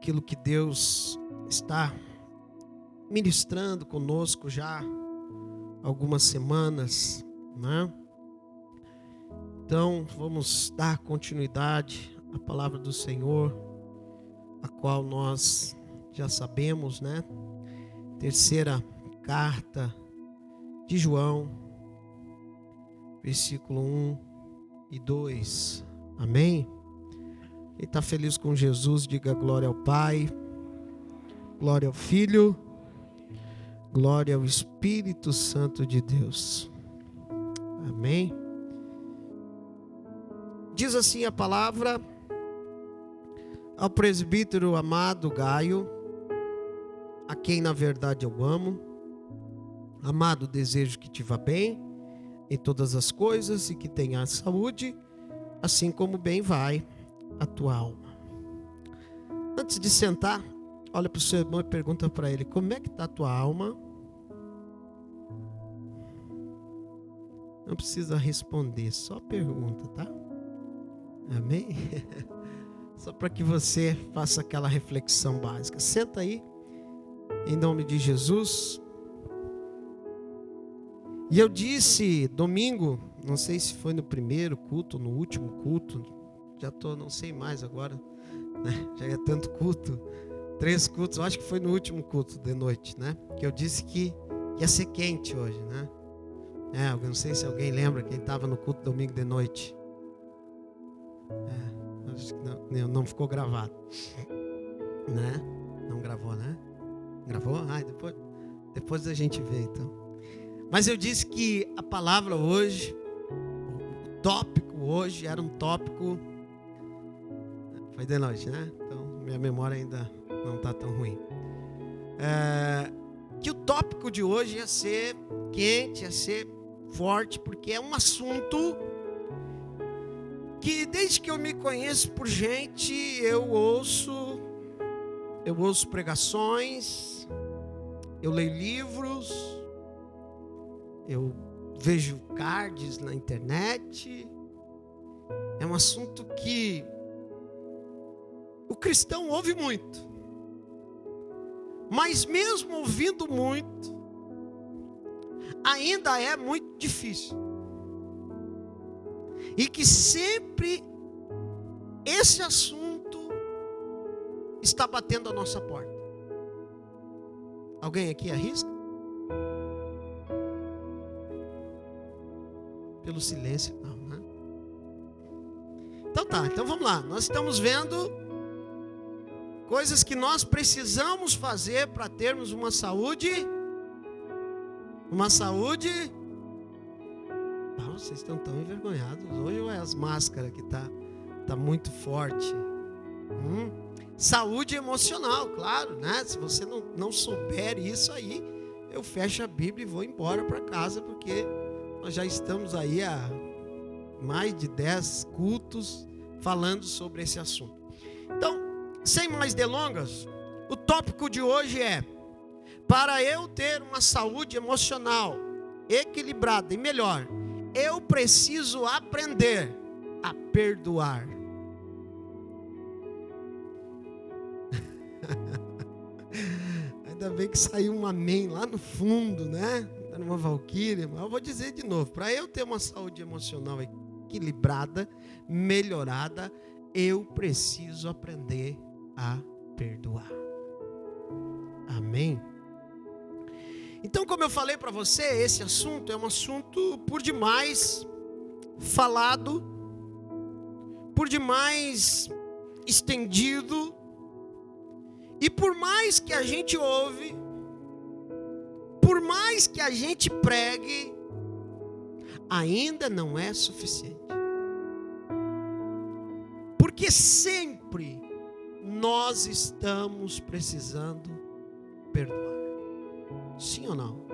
aquilo que Deus está ministrando conosco já há algumas semanas, né? Então, vamos dar continuidade à palavra do Senhor, a qual nós já sabemos, né? Terceira carta de João, versículo 1 e 2. Amém? Quem está feliz com Jesus, diga glória ao Pai, glória ao Filho, glória ao Espírito Santo de Deus. Amém? Diz assim a palavra: ao presbítero amado Gaio, a quem na verdade eu amo, amado, desejo que te vá bem em todas as coisas e que tenha saúde, assim como bem vai a tua alma. Antes de sentar, olha para o seu irmão e pergunta para ele: como é que está a tua alma? Não precisa responder, só pergunta, tá? Amém? Só para que você faça aquela reflexão básica. Senta aí, em nome de Jesus. E eu disse domingo, não sei se foi no primeiro culto, no último culto, não sei mais agora, né? Já é tanto culto, 3 cultos, eu acho que foi no último culto de noite, né? Que eu disse que ia ser quente hoje, né? Eu não sei se alguém lembra quem estava no culto domingo de noite. Acho que não ficou gravado, né? Não gravou, né? Gravou? Depois a gente vê, então. Mas eu disse que a palavra hoje, o tópico hoje era um tópico... Foi de noite, né? Então minha memória ainda não está tão ruim. Que o tópico de hoje ia ser quente, ia ser forte, porque é um assunto que desde que eu me conheço por gente, eu ouço pregações, eu leio livros, eu vejo cards na internet. É um assunto que o cristão ouve muito, mas mesmo ouvindo muito, ainda é muito difícil. E que sempre esse assunto está batendo a nossa porta. Alguém aqui arrisca? Pelo silêncio, não, né? Então vamos lá. Nós estamos vendo coisas que nós precisamos fazer para termos uma saúde. Vocês estão tão envergonhados hoje, ou é as máscaras que tá muito forte? Saúde emocional, claro, né? Se você não souber isso aí, eu fecho a Bíblia e vou embora para casa, porque nós já estamos aí há mais de 10 cultos falando sobre esse assunto. Então, sem mais delongas, o tópico de hoje é: para eu ter uma saúde emocional equilibrada e melhor, eu preciso aprender a perdoar. Ainda bem que saiu um amém lá no fundo, né? Era uma valquíria, mas eu vou dizer de novo: para eu ter uma saúde emocional equilibrada, melhorada, eu preciso aprender a perdoar. Amém? Então, como eu falei para você, esse assunto é um assunto por demais falado, por demais estendido, e por mais que a gente ouve, por mais que a gente pregue, ainda não é suficiente. Porque sempre nós estamos precisando perdoar. Sim ou não?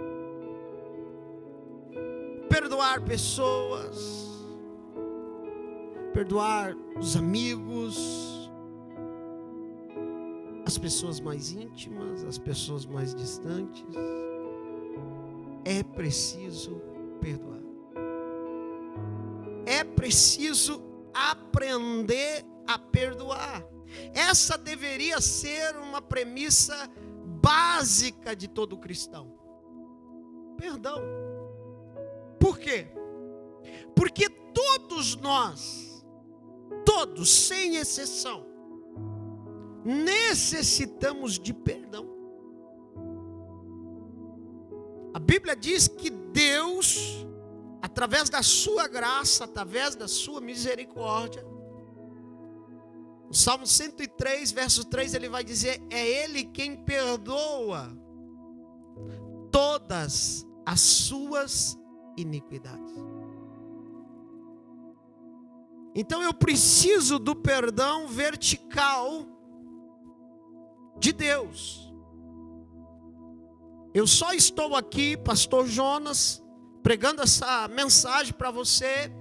Perdoar pessoas, perdoar os amigos, as pessoas mais íntimas, as pessoas mais distantes. É preciso perdoar. É preciso aprender a perdoar. Essa deveria ser uma premissa básica de todo cristão. Perdão. Por quê? Porque todos nós, todos, sem exceção, necessitamos de perdão. A Bíblia diz que Deus, através da sua graça, através da sua misericórdia, no Salmo 103, verso 3, ele vai dizer: é Ele quem perdoa todas as suas iniquidades. Então eu preciso do perdão vertical de Deus. Eu só estou aqui, pastor Jonas, pregando essa mensagem para você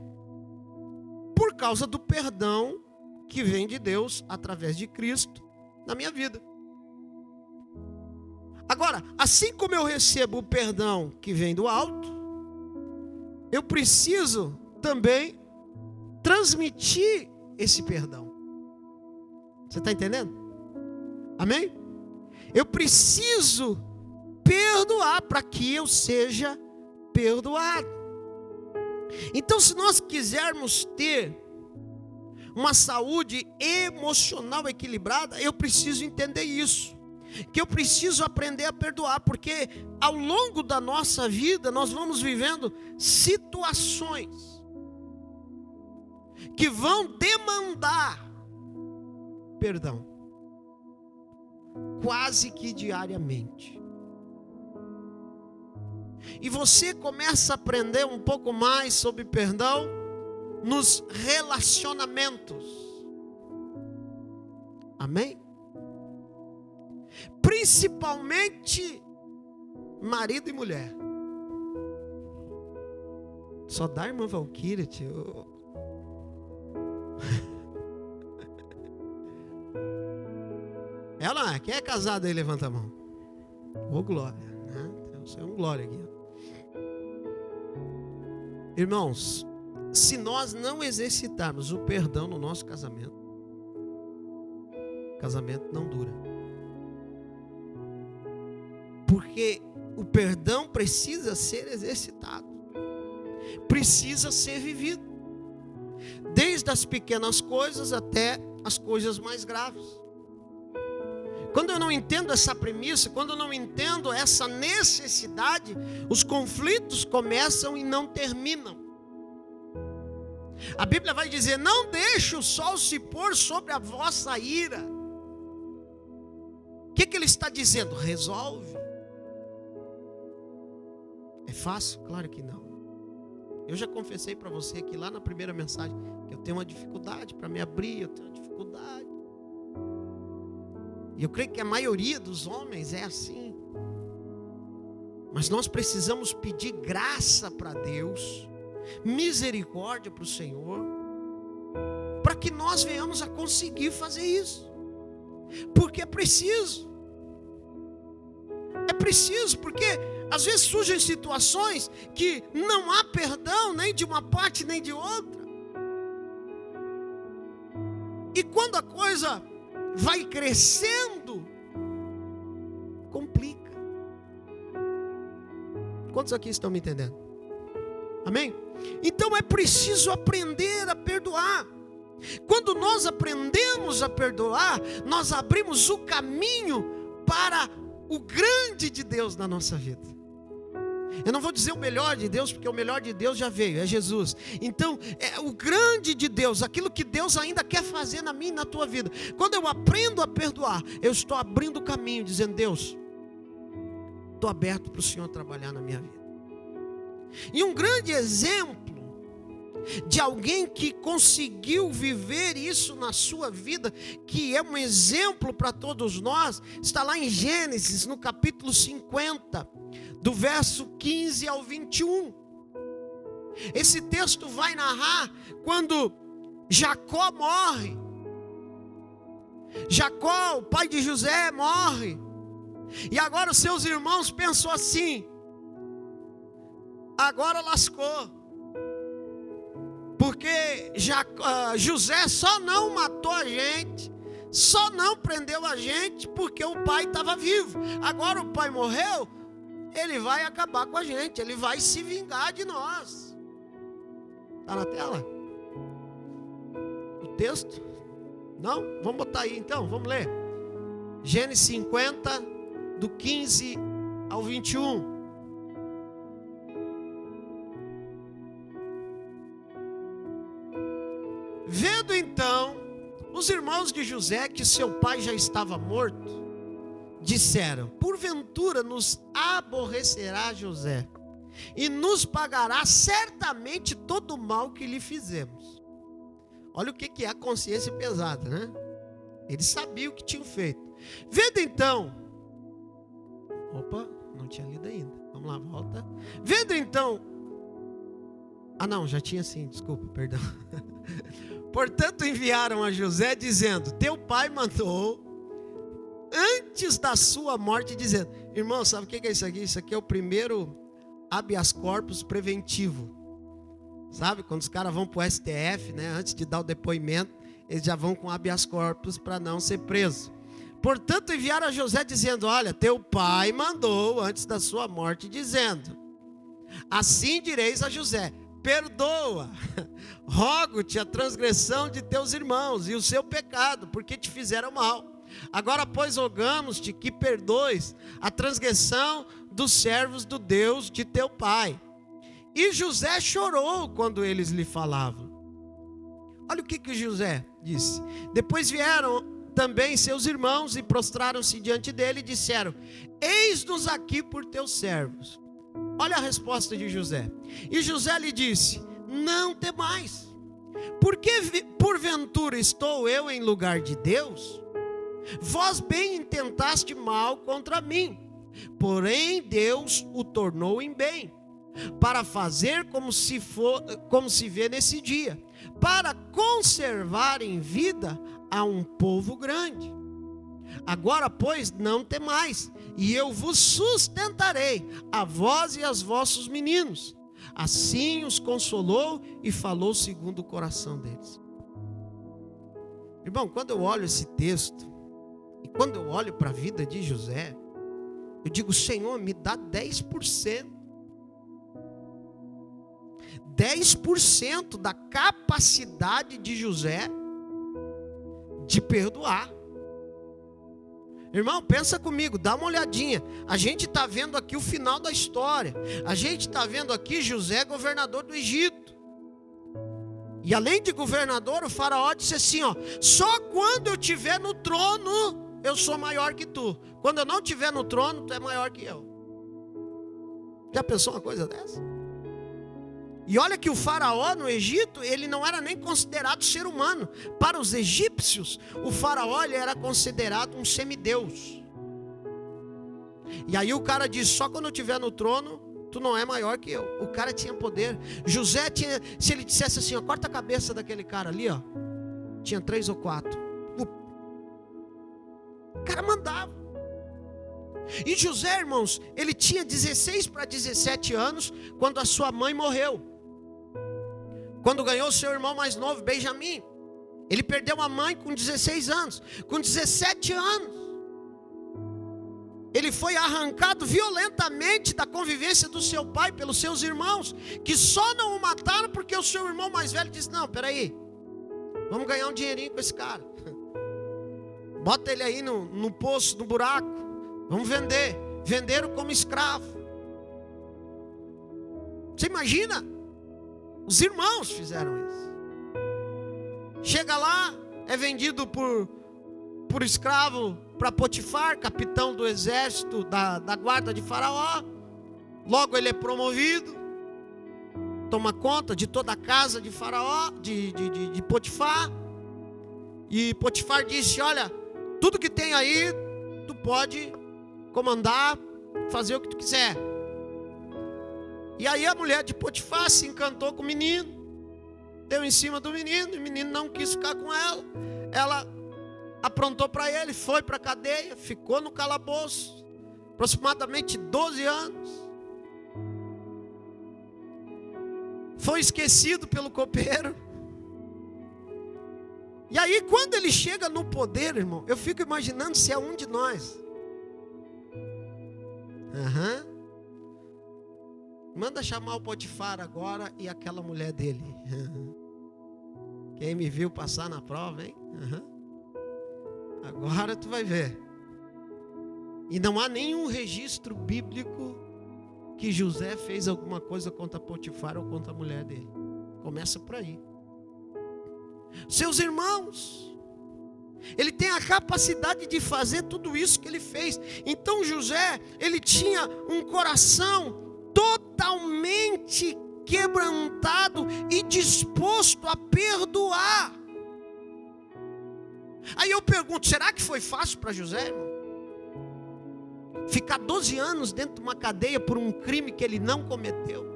por causa do perdão que vem de Deus através de Cristo na minha vida. Agora, assim como eu recebo o perdão que vem do alto, eu preciso também transmitir esse perdão. Você está entendendo? Amém? Eu preciso perdoar para que eu seja perdoado. Então, se nós quisermos ter uma saúde emocional equilibrada, eu preciso entender isso. Que eu preciso aprender a perdoar, porque ao longo da nossa vida nós vamos vivendo situações que vão demandar perdão, quase que diariamente. E você começa a aprender um pouco mais sobre perdão nos relacionamentos. Amém? Principalmente marido e mulher. Só dá a irmã Valquíria, tio. Ela, quem é casado aí, levanta a mão. Ô glória, né? Você é um glória aqui. Irmãos, se nós não exercitarmos o perdão no nosso casamento, o casamento não dura. Porque o perdão precisa ser exercitado, precisa ser vivido, desde as pequenas coisas até as coisas mais graves. Quando eu não entendo essa premissa, quando eu não entendo essa necessidade, os conflitos começam e não terminam. A Bíblia vai dizer: não deixe o sol se pôr sobre a vossa ira. O que ele está dizendo? Resolve. É fácil? Claro que não. Eu já confessei para você aqui lá na primeira mensagem que eu tenho uma dificuldade para me abrir, eu tenho uma dificuldade. E eu creio que a maioria dos homens é assim. Mas nós precisamos pedir graça para Deus, misericórdia para o Senhor, para que nós venhamos a conseguir fazer isso. Porque é preciso. É preciso, porque às vezes surgem situações que não há perdão nem de uma parte nem de outra. E quando a coisa vai crescendo, complica. Quantos aqui estão me entendendo? Amém? Então é preciso aprender a perdoar. Quando nós aprendemos a perdoar, nós abrimos o caminho para o grande de Deus na nossa vida. Eu não vou dizer o melhor de Deus, porque o melhor de Deus já veio, é Jesus. Então, é o grande de Deus, aquilo que Deus ainda quer fazer na minha e na tua vida. Quando eu aprendo a perdoar, eu estou abrindo o caminho, dizendo: Deus, estou aberto para o Senhor trabalhar na minha vida. E um grande exemplo de alguém que conseguiu viver isso na sua vida, que é um exemplo para todos nós, está lá em Gênesis, no capítulo 50, do verso 15 ao 21. Esse texto vai narrar quando Jacó morre. Jacó, o pai de José, morre. E agora os seus irmãos pensam assim: agora lascou. Porque José só não matou a gente, Só não prendeu a gente porque o pai estava vivo. Agora o pai morreu, ele vai acabar com a gente, ele vai se vingar de nós. Está na tela? O texto? Não? Vamos botar aí então, vamos ler. Gênesis 50, do 15 ao 21. Vendo então os irmãos de José que seu pai já estava morto, disseram: porventura nos aborrecerá José e nos pagará certamente todo o mal que lhe fizemos. Olha o que é a consciência pesada, né? Eles sabiam o que tinham feito. Vendo então, não tinha lido ainda. Vamos lá, volta. Vendo então, não, já tinha sim, desculpa, perdão. Portanto enviaram a José dizendo: teu pai mandou antes da sua morte, dizendo... Irmão, sabe o que é isso aqui? Isso aqui é o primeiro habeas corpus preventivo. Sabe, quando os caras vão para o STF, né, antes de dar o depoimento, eles já vão com habeas corpus para não ser preso. Portanto enviaram a José dizendo: olha, teu pai mandou antes da sua morte, dizendo: assim direis a José: perdoa, rogo-te a transgressão de teus irmãos e o seu pecado, porque te fizeram mal. Agora, pois, rogamos-te que perdoes a transgressão dos servos do Deus de teu pai. E José chorou quando eles lhe falavam. Olha o que José disse. Depois vieram também seus irmãos e prostraram-se diante dele e disseram: eis-nos aqui por teus servos. Olha a resposta de José. E José lhe disse: não temais, porque porventura estou eu em lugar de Deus? Vós bem intentaste mal contra mim, porém Deus o tornou em bem, para fazer como se vê nesse dia, para conservar em vida a um povo grande. Agora, pois, não temais, e eu vos sustentarei, a vós e aos vossos meninos. Assim os consolou e falou segundo o coração deles. Irmão, quando eu olho esse texto, e quando eu olho para a vida de José, eu digo: Senhor, me dá 10%. 10% da capacidade de José de perdoar. Irmão, pensa comigo, dá uma olhadinha. A gente está vendo aqui o final da história. A gente está vendo aqui José, governador do Egito. E além de governador, o faraó disse assim: só quando eu estiver no trono, eu sou maior que tu. Quando eu não estiver no trono, tu é maior que eu. Já pensou uma coisa dessa? E olha que o faraó no Egito, ele não era nem considerado ser humano. Para os egípcios, o faraó ele era considerado um semideus. E aí o cara diz: só quando eu estiver no trono, tu não é maior que eu. O cara tinha poder. José tinha, se ele dissesse assim: corta a cabeça daquele cara ali, tinha 3 ou 4. O cara mandava. E José, irmãos, ele tinha 16 para 17 anos quando a sua mãe morreu. Quando ganhou seu irmão mais novo, Benjamim. Ele perdeu a mãe com 16 anos. Com 17 anos, ele foi arrancado violentamente da convivência do seu pai pelos seus irmãos, que só não o mataram porque o seu irmão mais velho disse: não, peraí, vamos ganhar um dinheirinho com esse cara. Bota ele aí no poço, no buraco. Vamos vender. Venderam como escravo. Você imagina? Os irmãos fizeram isso. Chega lá, é vendido por escravo para Potifar, capitão do exército da guarda de Faraó. Logo ele é promovido, toma conta de toda a casa de Faraó, de Potifar. E Potifar disse: olha, tudo que tem aí, tu pode comandar, fazer o que tu quiser. E aí a mulher de Potifar se encantou com o menino, deu em cima do menino, e o menino não quis ficar com ela. Ela aprontou para ele, foi para a cadeia, ficou no calabouço, aproximadamente 12 anos. Foi esquecido pelo copeiro. E aí quando ele chega no poder, irmão, eu fico imaginando se é um de nós. Manda chamar o Potifar agora e aquela mulher dele. Quem me viu passar na prova, hein? Agora tu vai ver. E não há nenhum registro bíblico que José fez alguma coisa contra Potifar ou contra a mulher dele. Começa por aí. Seus irmãos, ele tem a capacidade de fazer tudo isso que ele fez. Então José, ele tinha um coração totalmente quebrantado e disposto a perdoar. Aí eu pergunto, será que foi fácil para José, irmão? Ficar 12 anos dentro de uma cadeia por um crime que ele não cometeu.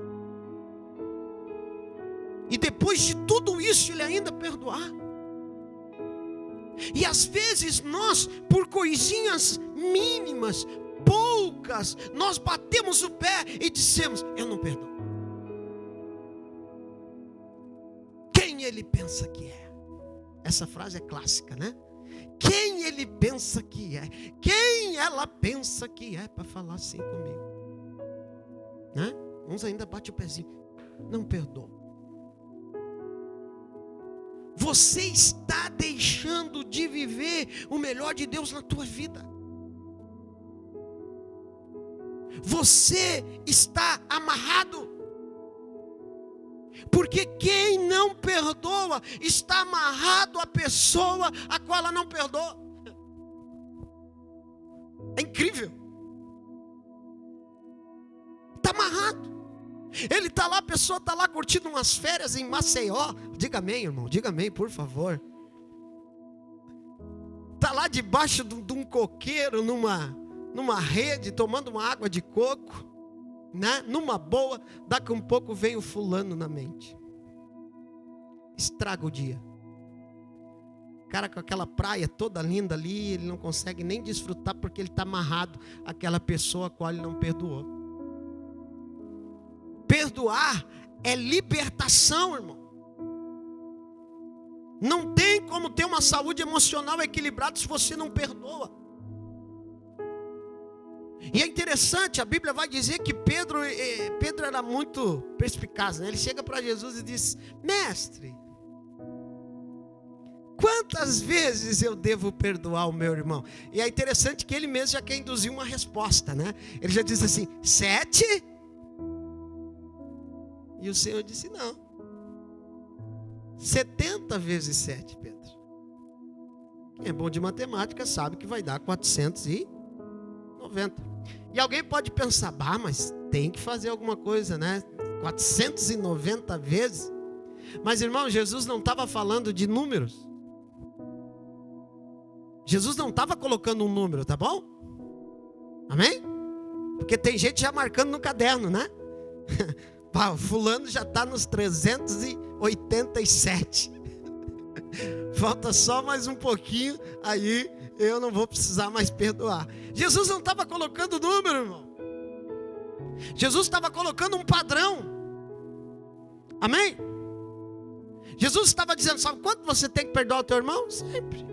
E depois de tudo isso ele ainda perdoar. E às vezes nós, por coisinhas mínimas, poucas, nós batemos o pé e dissemos, eu não perdoo. Quem ele pensa que é? Essa frase é clássica, né? Quem ele pensa que é? Quem ela pensa que é para falar assim comigo? Né? Uns ainda batem o pezinho. Não perdoa. Você está deixando de viver o melhor de Deus na tua vida. Você está amarrado. Porque quem não perdoa está amarrado à pessoa a qual ela não perdoa. É incrível. Está amarrado. Ele está lá, a pessoa está lá curtindo umas férias em Maceió. Diga amém, irmão, diga amém, por favor. Está lá debaixo de um coqueiro, numa rede, tomando uma água de coco, né? Numa boa. Daqui a um pouco vem o fulano na mente. Estraga o dia. Cara, com aquela praia toda linda ali, ele não consegue nem desfrutar porque ele está amarrado àquela pessoa a qual ele não perdoou. Perdoar é libertação, irmão. Não tem como ter uma saúde emocional equilibrada se você não perdoa. E é interessante, a Bíblia vai dizer que Pedro era muito perspicaz, né? Ele chega para Jesus e diz, mestre, quantas vezes eu devo perdoar o meu irmão? E é interessante que ele mesmo já quer induzir uma resposta, né? Ele já diz assim, 7? E o Senhor disse, não. 70 vezes 7, Pedro. Quem é bom de matemática sabe que vai dar 490. E alguém pode pensar, mas tem que fazer alguma coisa, né? 490 vezes. Mas irmão, Jesus não estava falando de números. Jesus não estava colocando um número, tá bom? Amém? Porque tem gente já marcando no caderno, né? O fulano já está nos 387. Falta só mais um pouquinho, aí eu não vou precisar mais perdoar. Jesus não estava colocando número, irmão. Jesus estava colocando um padrão. Amém? Jesus estava dizendo, sabe quanto você tem que perdoar o teu irmão? Sempre.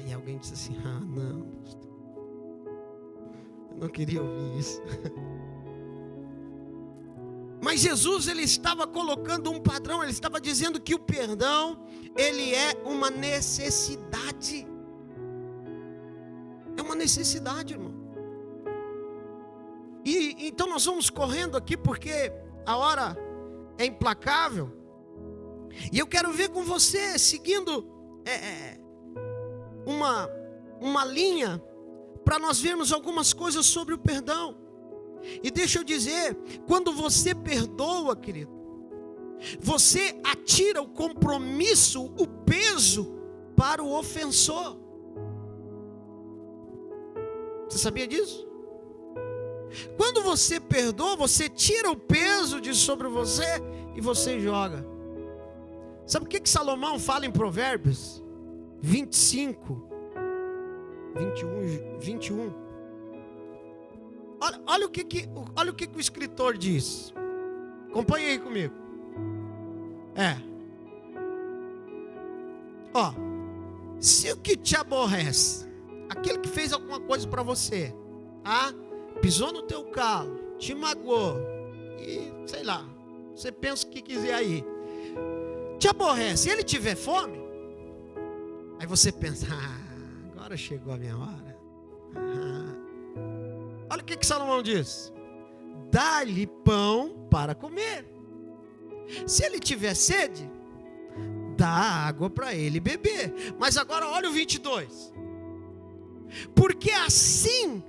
E alguém disse assim, não, eu não queria ouvir isso. Mas Jesus, ele estava colocando um padrão, ele estava dizendo que o perdão, ele é uma necessidade. É uma necessidade, irmão. E então nós vamos correndo aqui porque a hora é implacável. E eu quero ver com você, seguindo uma linha, para nós vermos algumas coisas sobre o perdão. E deixa eu dizer, quando você perdoa, querido, você atira o compromisso, o peso para o ofensor. Você sabia disso? Quando você perdoa, você tira o peso de sobre você e você joga. Sabe o que Salomão fala em Provérbios 25, 21? Olha o que o escritor diz. Acompanhe aí comigo. Ó, se o que te aborrece, aquele que fez alguma coisa para você, pisou no teu calo, te magoou, e sei lá, você pensa o que quiser aí, te aborrece, se ele tiver fome, aí você pensa, agora chegou a minha hora. Olha o que Salomão diz: dá-lhe pão para comer. Se ele tiver sede, dá água para ele beber. Mas agora olha o 22. Porque assim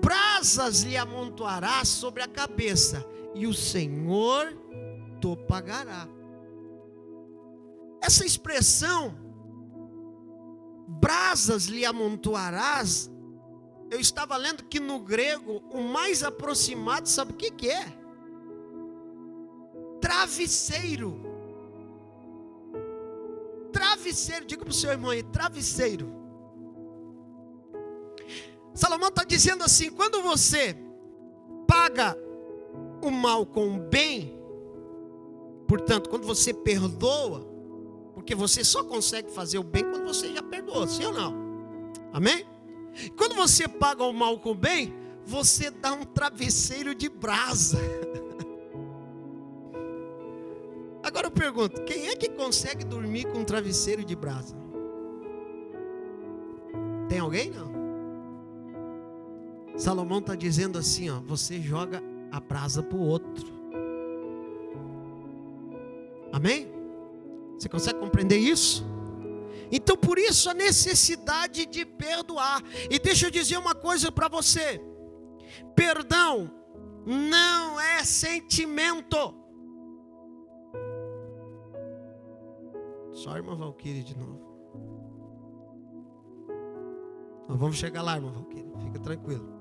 brasas lhe amontoará sobre a cabeça, e o Senhor te pagará. Essa expressão, brasas lhe amontoarás, eu estava lendo que no grego, o mais aproximado, sabe o que é? Travesseiro. Travesseiro, diga para o seu irmão aí, travesseiro. Salomão está dizendo assim: quando você paga o mal com o bem, portanto, quando você perdoa, porque você só consegue fazer o bem quando você já perdoou, sim ou não? Amém? Quando você paga o mal com o bem, você dá um travesseiro de brasa. Agora eu pergunto, quem é que consegue dormir com um travesseiro de brasa? Tem alguém? Não. Salomão está dizendo assim, ó, você joga a brasa para o outro. Amém? Você consegue compreender isso? Então por isso a necessidade de perdoar. E deixa eu dizer uma coisa para você: perdão não é sentimento. Só a irmã Valquíria de novo. Nós vamos chegar lá, irmã Valquíria, fica tranquilo.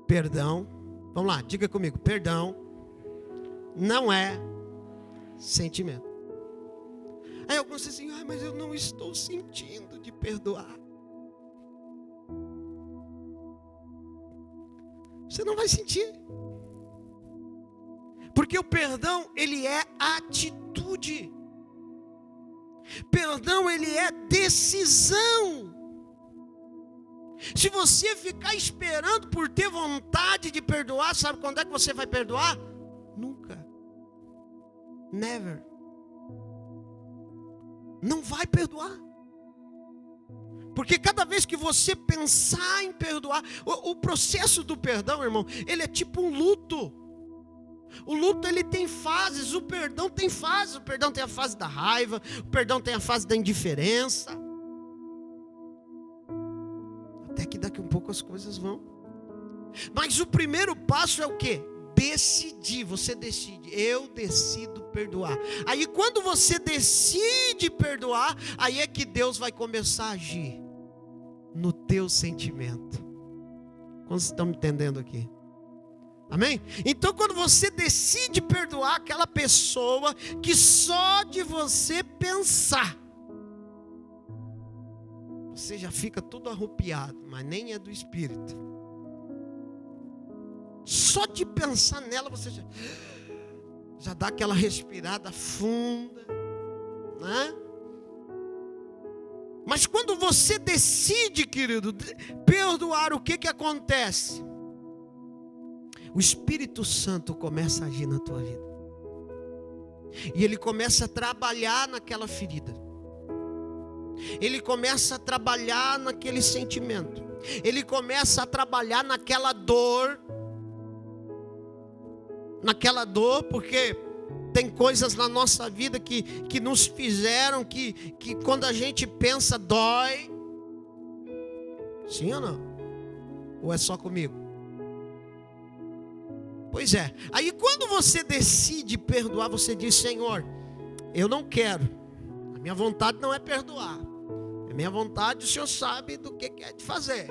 Perdão, vamos lá, diga comigo: perdão não é sentimento. Aí alguns dizem assim: mas eu não estou sentindo de perdoar. Você não vai sentir. Porque o perdão, ele é atitude. Perdão, ele é decisão. Se você ficar esperando por ter vontade de perdoar, sabe quando é que você vai perdoar? Nunca. Never. Não vai perdoar. Porque cada vez que você pensar em perdoar, o processo do perdão, irmão, ele é tipo um luto. O luto, ele tem fases, o perdão tem fases. O perdão tem a fase da raiva, o perdão tem a fase da indiferença. Até que daqui a um pouco as coisas vão. Mas o primeiro passo é o quê? Decidir, você decide, eu decido perdoar. Aí quando você decide perdoar, aí é que Deus vai começar a agir no teu sentimento. Quantos estão me entendendo aqui? Amém? Então quando você decide perdoar aquela pessoa que só de você pensar, você já fica tudo arrupiado, mas nem é do espírito. Só de pensar nela você já dá aquela respirada funda, né? Mas quando você decide, querido, perdoar, o que acontece? O Espírito Santo começa a agir na tua vida. E ele começa a trabalhar naquela ferida. Ele começa a trabalhar naquele sentimento. Ele começa a trabalhar naquela dor. Porque tem coisas na nossa vida que nos fizeram, que quando a gente pensa, dói. Sim ou não? Ou é só comigo? Pois é. Aí quando você decide perdoar, você diz: Senhor, eu não quero. A minha vontade não é perdoar. A minha vontade, o Senhor sabe do que é de fazer.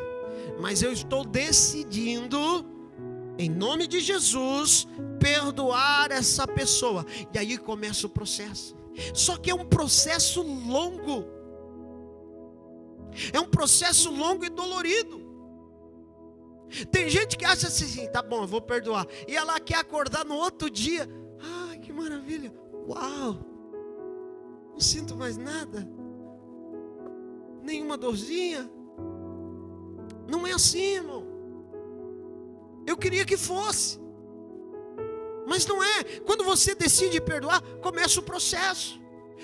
Mas eu estou decidindo, em nome de Jesus, perdoar essa pessoa. E aí começa o processo. Só que é um processo longo. É um processo longo e dolorido. Tem gente que acha assim: tá bom, eu vou perdoar. E ela quer acordar no outro dia. Ai, que maravilha. Uau. Não sinto mais nada. Nenhuma dorzinha. Não é assim, irmão. Eu queria que fosse. Mas não é. Quando você decide perdoar, começa o processo.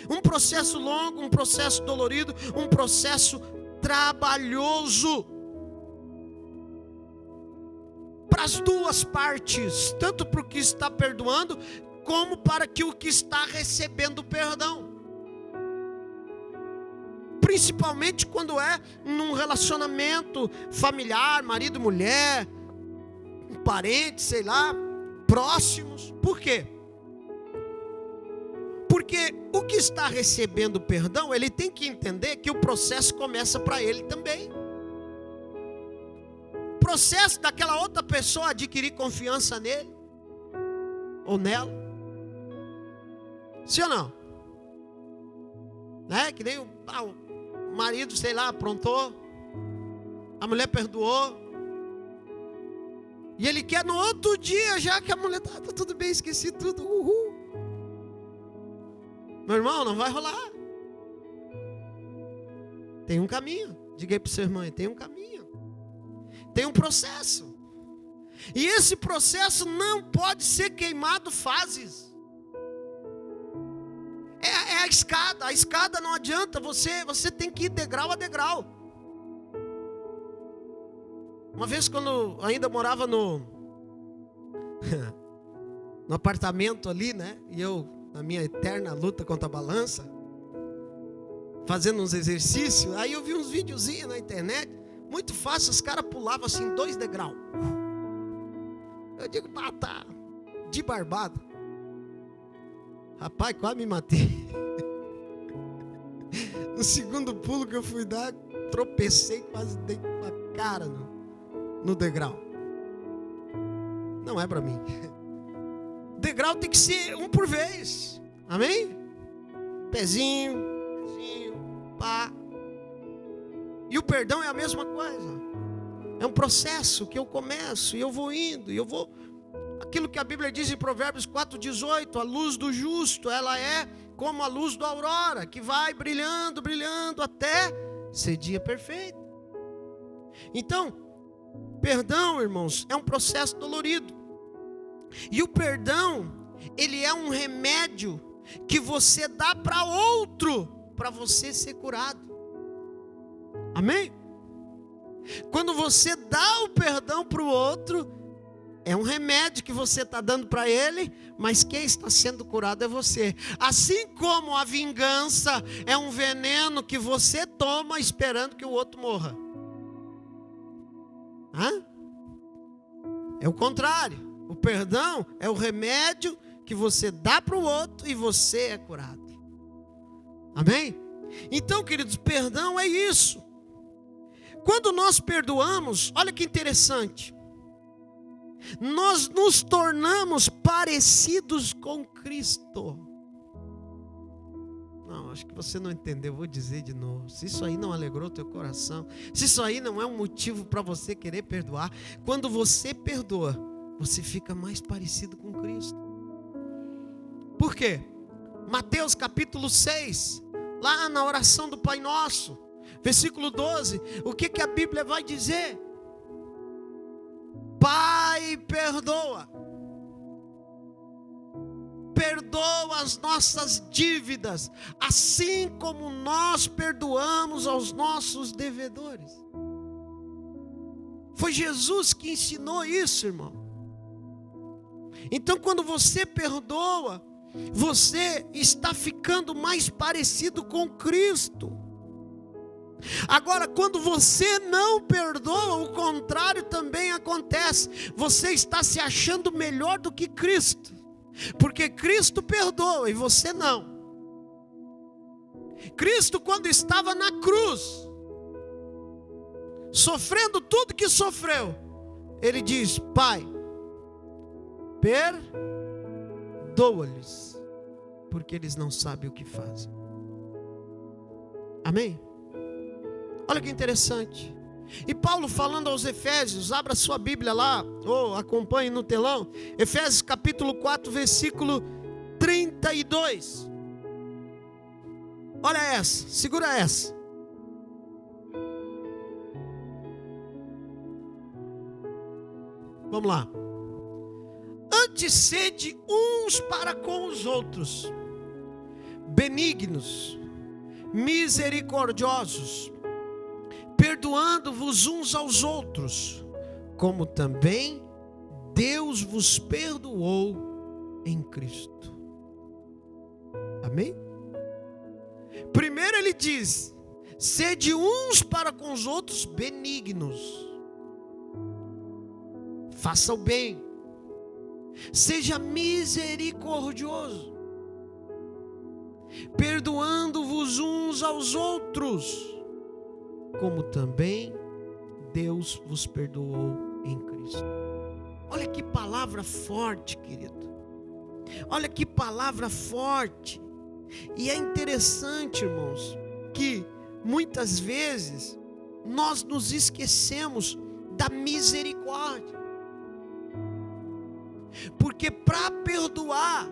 Um processo longo, um processo dolorido, um processo trabalhoso. Para as duas partes, tanto para o que está perdoando, como para que o que está recebendo perdão. Principalmente quando é num relacionamento familiar, marido e mulher, parentes, sei lá, próximos. Por quê? Porque o que está recebendo perdão, ele tem que entender que o processo começa para ele também. O processo daquela outra pessoa adquirir confiança nele ou nela. Sim ou não? Né? Que nem o marido, sei lá, aprontou, a mulher perdoou, e ele quer no outro dia, já que a mulher tá tudo bem, esqueci tudo, uhul. Meu irmão, não vai rolar. Tem um caminho. Diga aí para o seu irmão, tem um caminho. Tem um processo. E esse processo não pode ser queimado fases. É a escada. A escada não adianta. Você tem que ir degrau a degrau. Uma vez, quando ainda morava no apartamento ali, né? E eu, na minha eterna luta contra a balança, fazendo uns exercícios, aí eu vi uns videozinhos na internet, muito fácil, os caras pulavam assim 2 degraus. Eu digo, tá de barbado. Rapaz, quase me matei. No segundo pulo que eu fui dar, tropecei, quase dei com a cara no degrau. Não é para mim. Degrau tem que ser um por vez. Amém? Pezinho, pá. E o perdão é a mesma coisa. É um processo que eu começo e eu vou indo, e eu vou. Aquilo que a Bíblia diz em Provérbios 4,18, a luz do justo, ela é como a luz da aurora, que vai brilhando, brilhando, até ser dia perfeito. Então, perdão, irmãos, é um processo dolorido. E o perdão, ele é um remédio que você dá para outro, para você ser curado. Amém? Quando você dá o perdão para o outro, é um remédio que você está dando para ele, mas quem está sendo curado é você. Assim como a vingança é um veneno que você toma esperando que o outro morra. Hã? É o contrário. O perdão é o remédio que você dá para o outro e você é curado. Amém? Então, queridos, perdão é isso. Quando nós perdoamos, olha que interessante. Nós nos tornamos parecidos com Cristo. Não, acho que você não entendeu, vou dizer de novo. Se isso aí não alegrou teu coração, se isso aí não é um motivo para você querer perdoar, quando você perdoa, você fica mais parecido com Cristo. Por quê? Mateus capítulo 6, lá na oração do Pai Nosso, versículo 12, o que a Bíblia vai dizer? Pai, perdoa as nossas dívidas, assim como nós perdoamos aos nossos devedores. Foi Jesus que ensinou isso, irmão. Então, quando você perdoa, você está ficando mais parecido com Cristo. Agora, quando você não perdoa, o contrário também acontece. Você está se achando melhor do que Cristo, porque Cristo perdoa e você não. Cristo, quando estava na cruz, sofrendo tudo que sofreu, ele diz: Pai, perdoa-lhes, porque eles não sabem o que fazem. Amém? Olha que interessante. E Paulo falando aos Efésios, abra sua Bíblia lá, ou acompanhe no telão, Efésios capítulo 4, versículo 32. Olha essa, segura essa. Vamos lá. Antes sede uns para com os outros, benignos, misericordiosos, perdoando-vos uns aos outros, como também Deus vos perdoou em Cristo. Amém? Primeiro ele diz: sede uns para com os outros benignos. Faça o bem. Seja misericordioso, perdoando-vos uns aos outros, como também Deus vos perdoou em Cristo. Olha que palavra forte, querido. Olha que palavra forte. E é interessante, irmãos, que muitas vezes nós nos esquecemos da misericórdia. Porque para perdoar,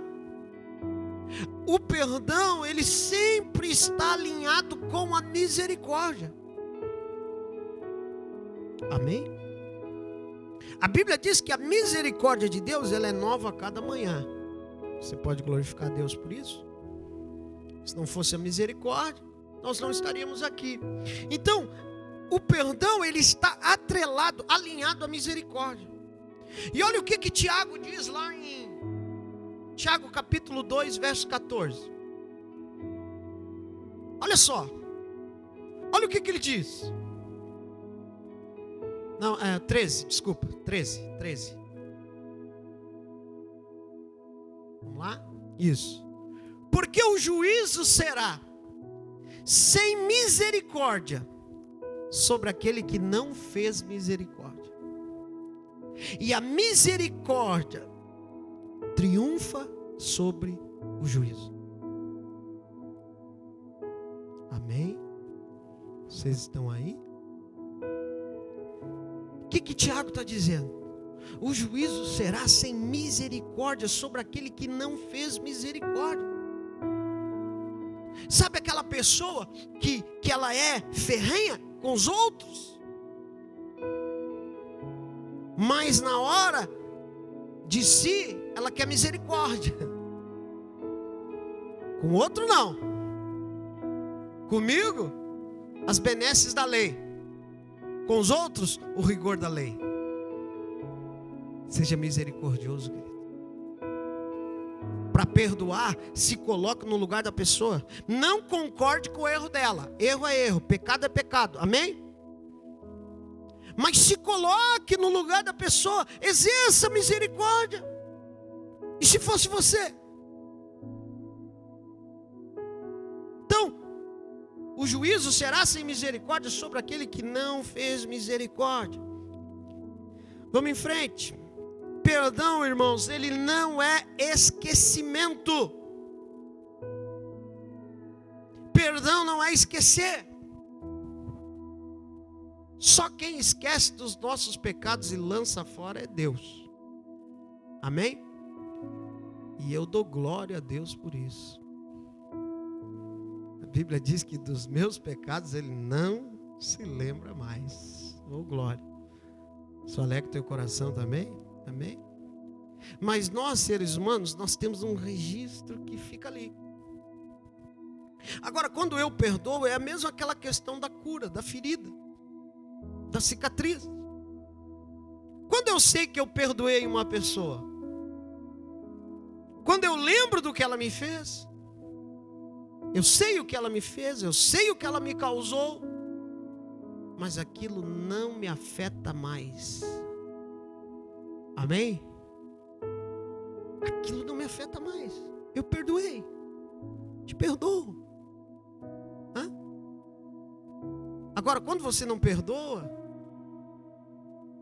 o perdão, ele sempre está alinhado com a misericórdia. Amém? A Bíblia diz que a misericórdia de Deus, ela é nova a cada manhã. Você pode glorificar a Deus por isso? Se não fosse a misericórdia, nós não estaríamos aqui. Então, o perdão, ele está atrelado, alinhado à misericórdia. E olha o que Tiago diz lá em Tiago capítulo 2, verso 14. Olha só. Olha o que ele diz. Não, 13, desculpa, 13. Vamos lá? Isso. Porque o juízo será sem misericórdia sobre aquele que não fez misericórdia. E a misericórdia triunfa sobre o juízo. Amém? Vocês estão aí? O que Tiago está dizendo? O juízo será sem misericórdia sobre aquele que não fez misericórdia. Sabe aquela pessoa que ela é ferrenha com os outros? Mas na hora de si, ela quer misericórdia. Com o outro não. Comigo, as benesses da lei. Com os outros, o rigor da lei. Seja misericordioso, querido. Para perdoar, se coloque no lugar da pessoa. Não concorde com o erro dela. Erro é erro, pecado é pecado. Amém? Mas se coloque no lugar da pessoa, exerça misericórdia. E se fosse você? Então, o juízo será sem misericórdia sobre aquele que não fez misericórdia. Vamos em frente. Perdão, irmãos, ele não é esquecimento. Perdão não é esquecer. Só quem esquece dos nossos pecados e lança fora é Deus. Amém? E eu dou glória a Deus por isso. A Bíblia diz que dos meus pecados Ele não se lembra mais. Oh, glória. Isso alegra teu coração também? Amém? Mas nós, seres humanos, nós temos um registro que fica ali. Agora, quando eu perdoo, é a mesma aquela questão da cura, da ferida, da cicatriz. Quando eu sei que eu perdoei uma pessoa, quando eu lembro do que ela me fez, eu sei o que ela me fez, eu sei o que ela me causou, mas aquilo não me afeta mais. Amém? Aquilo não me afeta mais. Eu perdoei. Te perdoo. Hã? Agora, quando você não perdoa,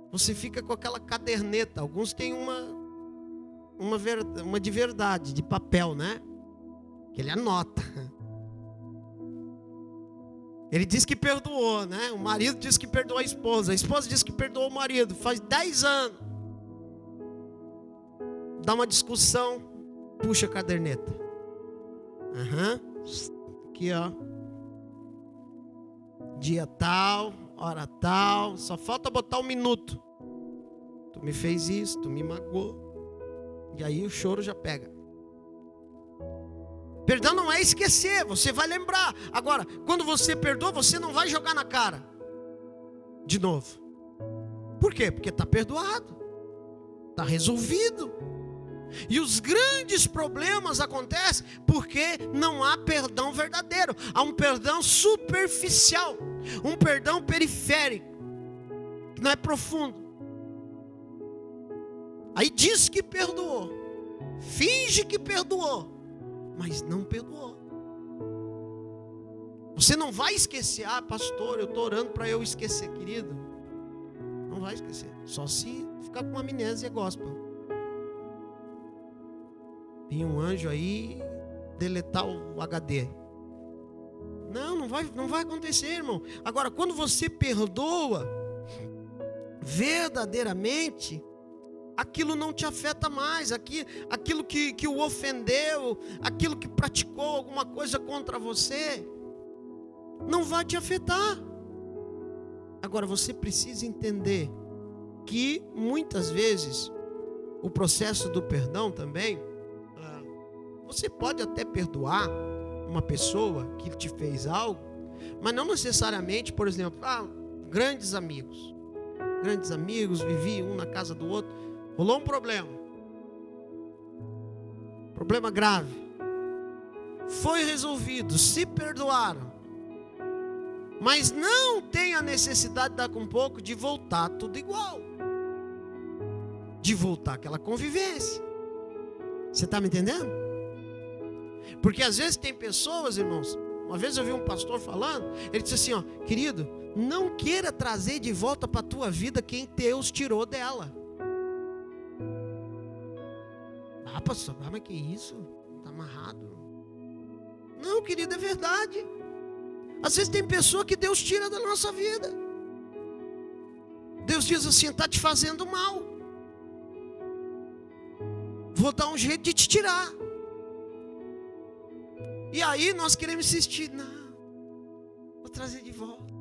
você fica com aquela caderneta. Alguns têm uma de verdade, de papel, né? Que ele anota. Ele diz que perdoou, né? O marido diz que perdoou a esposa diz que perdoou o marido. Faz 10 anos. Dá uma discussão, puxa a caderneta. aqui, ó. Dia tal, hora tal, só falta botar 1 minuto. Tu me fez isso, tu me magoou. E aí o choro já pega. Perdão não é esquecer, você vai lembrar. Agora, quando você perdoa, você não vai jogar na cara de novo. Por quê? Porque está perdoado, está resolvido. E os grandes problemas acontecem porque não há perdão verdadeiro. Há um perdão superficial, um perdão periférico, que não é profundo. Aí diz que perdoou, finge que perdoou, mas não perdoou. Você não vai esquecer. Ah, pastor, eu estou orando para eu esquecer, querido. Não vai esquecer, só se ficar com amnésia gospel. Tem um anjo aí deletar o HD. Não vai acontecer, irmão. Agora, quando você perdoa verdadeiramente, aquilo não te afeta mais. Aquilo que o ofendeu, aquilo que praticou alguma coisa contra você, não vai te afetar. Agora, você precisa entender que muitas vezes o processo do perdão também, você pode até perdoar uma pessoa que te fez algo, mas não necessariamente, por exemplo, grandes amigos, viviam um na casa do outro, rolou um problema grave, foi resolvido, se perdoaram, mas não tem a necessidade daqui um pouco de voltar tudo igual, de voltar aquela convivência. Você está me entendendo? Porque às vezes tem pessoas, irmãos, uma vez eu vi um pastor falando, ele disse assim, ó, querido, não queira trazer de volta para a tua vida quem Deus tirou dela. Ah, pastor, mas que isso? Está amarrado. Não, querido, é verdade. Às vezes tem pessoa que Deus tira da nossa vida. Deus diz assim, está te fazendo mal. Vou dar um jeito de te tirar. E aí nós queremos insistir. Não, vou trazer de volta.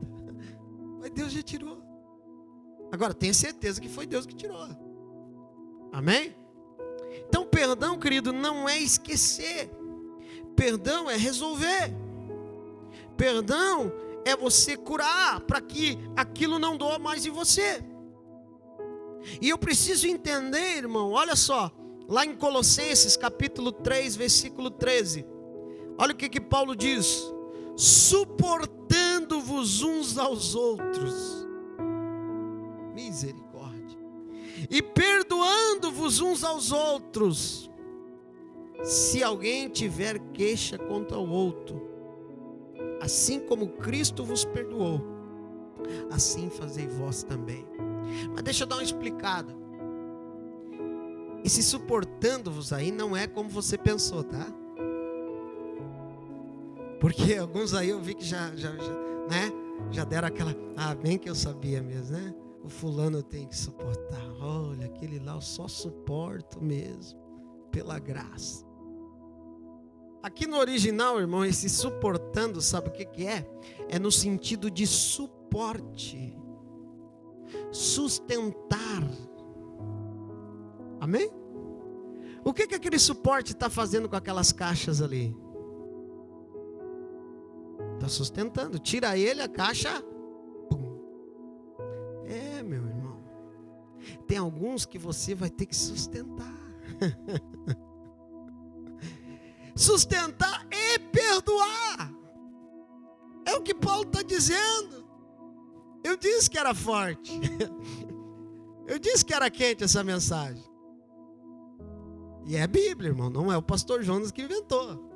Mas Deus já tirou. Agora, tenha certeza que foi Deus que tirou. Amém? Então, perdão, querido, não é esquecer. Perdão é resolver. Perdão é você curar para que aquilo não doa mais em você. E eu preciso entender, irmão, olha só, lá em Colossenses capítulo 3, versículo 13. Olha o que Paulo diz: suportando-vos uns aos outros, misericórdia, e perdoando-vos uns aos outros, se alguém tiver queixa contra o outro, assim como Cristo vos perdoou, assim fazei vós também. Mas deixa eu dar uma explicada. Esse suportando-vos aí não é como você pensou, tá? Porque alguns aí eu vi que já deram aquela, bem que eu sabia mesmo, né? O fulano tem que suportar. Olha, aquele lá eu só suporto mesmo, pela graça. Aqui no original, irmão, esse suportando, sabe o que é? É no sentido de suporte, sustentar. Amém? O que aquele suporte está fazendo com aquelas caixas ali? Está sustentando. Tira ele, a caixa, pum. É, meu irmão, tem alguns que você vai ter que sustentar. Sustentar e perdoar. É o que Paulo está dizendo. Eu disse que era forte. Eu disse que era quente essa mensagem. E é a Bíblia, irmão, não é o pastor Jonas que inventou.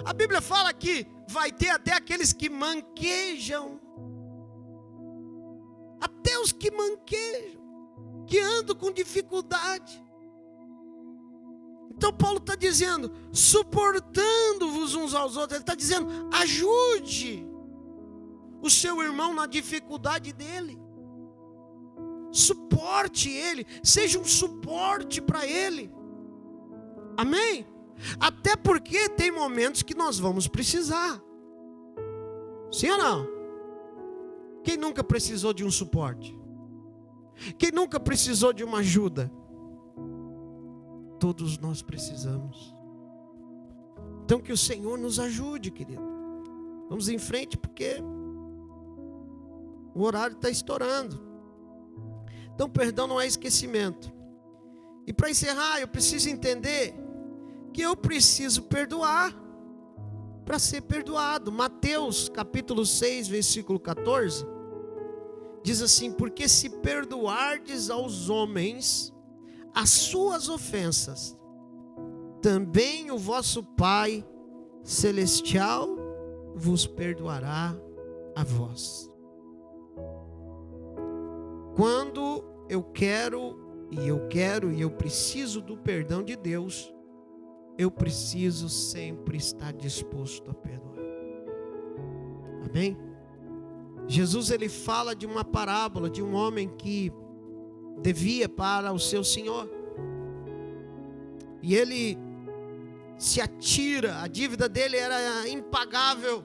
A Bíblia fala que vai ter até aqueles que manquejam. Até os que manquejam, que andam com dificuldade. Então Paulo está dizendo, suportando-vos uns aos outros. Ele está dizendo, ajude o seu irmão na dificuldade dele. Suporte ele, seja um suporte para ele. Amém? Até porque tem momentos que nós vamos precisar. Sim ou não? Quem nunca precisou de um suporte? Quem nunca precisou de uma ajuda? Todos nós precisamos. Então que o Senhor nos ajude, querido. Vamos em frente porque o horário está estourando. Então perdão não é esquecimento. E para encerrar, eu preciso entender que eu preciso perdoar para ser perdoado. Mateus capítulo 6, versículo 14, diz assim: porque se perdoardes aos homens as suas ofensas, também o vosso Pai Celestial vos perdoará a vós. Quando eu preciso do perdão de Deus, eu preciso sempre estar disposto a perdoar. Amém? Jesus, ele fala de uma parábola de um homem que devia para o seu senhor. E ele se atira, a dívida dele era impagável.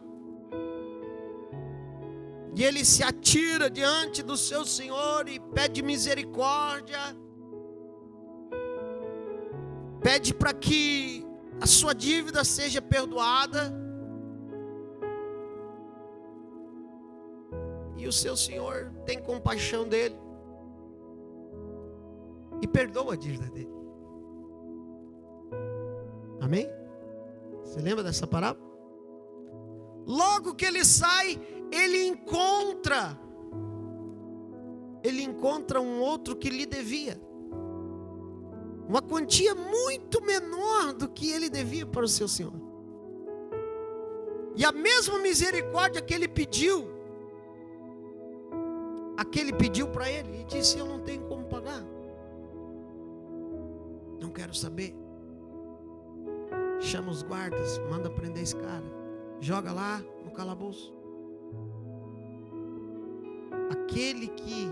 E ele se atira diante do seu senhor e pede misericórdia. Pede para que a sua dívida seja perdoada. E o seu senhor tem compaixão dele e perdoa a dívida dele. Amém? Você lembra dessa parábola? Logo que ele sai, ele encontra um outro que lhe devia uma quantia muito menor do que ele devia para o seu senhor. E a mesma misericórdia que ele pediu, aquele pediu para ele e disse: eu não tenho como pagar, não quero saber. Chama os guardas, manda prender esse cara, joga lá no calabouço. Aquele que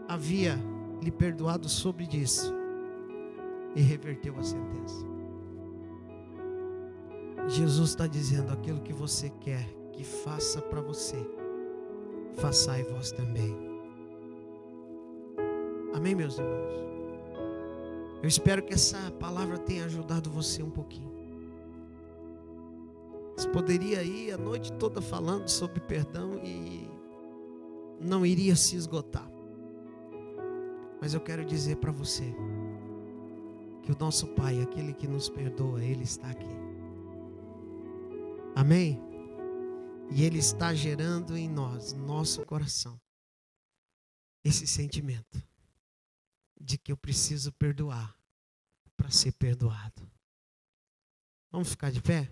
havia lhe perdoado soube disso e reverteu a sentença. Jesus está dizendo: aquilo que você quer que faça para você, façai vós também. Amém, meus irmãos? Eu espero que essa palavra tenha ajudado você um pouquinho. Você poderia ir a noite toda falando sobre perdão e não iria se esgotar. Mas eu quero dizer para você que o nosso Pai, aquele que nos perdoa, Ele está aqui. Amém? E Ele está gerando em nós, no nosso coração, esse sentimento de que eu preciso perdoar para ser perdoado. Vamos ficar de pé?